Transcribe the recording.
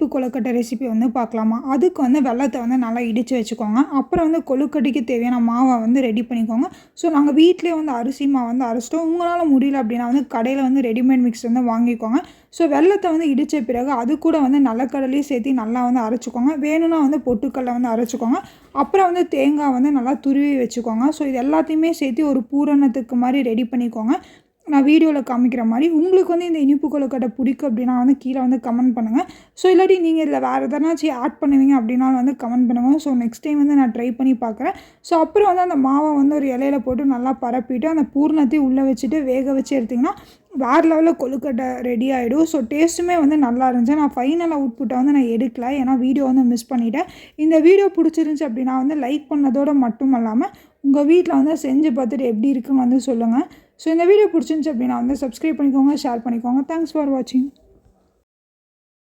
இனிப்பு கொழுக்கட்டை ரெசிபி வந்து பார்க்கலாமா. அதுக்கு வந்து வெல்லத்தை வந்து நல்லா இடித்து வச்சுக்கோங்க. அப்புறம் வந்து கொழுக்கட்டைக்கு தேவையான மாவை வந்து ரெடி பண்ணிக்கோங்க. ஸோ நாங்கள் வீட்டிலேயே வந்து அரிசி மாவு வந்து அரைச்சிட்டோம். உங்களால் முடியல அப்படின்னா வந்து கடையில் வந்து ரெடிமேட் மிக்ஸ் வந்து வாங்கிக்கோங்க. ஸோ வெல்லத்தை வந்து இடித்த பிறகு அது கூட வந்து நிலக்கடலையும் சேர்த்து நல்லா வந்து அரைச்சிக்கோங்க. வேணும்னா வந்து பொட்டுக்கடலை வந்து அரைச்சிக்கோங்க. அப்புறம் வந்து தேங்காய் வந்து நல்லா துருவி வச்சுக்கோங்க. ஸோ இது எல்லாத்தையுமே சேர்த்து ஒரு பூரணத்துக்கு மாதிரி ரெடி பண்ணிக்கோங்க. நான் வீடியோவில் காமிக்கிற மாதிரி உங்களுக்கு வந்து இந்த இனிப்பு கொழுக்கட்டை பிடிக்கும் அப்படின்னா வந்து கீழே வந்து கமெண்ட் பண்ணுங்கள். ஸோ இல்லாட்டி நீங்கள் இதில் வேறு எதனாச்சும் ஆட் பண்ணுவீங்க அப்படின்னாலும் வந்து கமெண்ட் பண்ணுங்கள். ஸோ நெக்ஸ்ட் டைம் வந்து நான் ட்ரை பண்ணி பார்க்குறேன். ஸோ அப்புறம் வந்து அந்த மாவை வந்து ஒரு இலையில போட்டு நல்லா பரப்பிட்டு அந்த பூர்ணத்தையும் உள்ளே வச்சுட்டு வேக வச்சு எடுத்திங்கன்னா வேறு லெவலில் கொழுக்கட்டை ரெடி ஆகிடும். ஸோ டேஸ்ட்டுமே வந்து நல்லா இருந்துச்சு. நான் ஃபைனல் அவுட்புட்டை வந்து நான் எடுக்கல, ஏன்னா வீடியோ வந்து மிஸ் பண்ணிவிட்டேன். இந்த வீடியோ பிடிச்சிருந்துச்சி அப்படின்னா வந்து லைக் பண்ணதோடு மட்டும் இல்லாமல் உங்கள் வீட்டில் வந்து செஞ்சு பார்த்துட்டு எப்படி இருக்குன்னு வந்து சொல்லுங்கள். ஸோ இந்த வீடியோ பிடிச்சிருந்துச்சி அப்படின்னா வந்து சப்ஸ்கிரைப் பண்ணிக்கோங்க, ஷேர் பண்ணிக்கோங்க. தேங்க்ஸ் ஃபார் வாட்சிங்.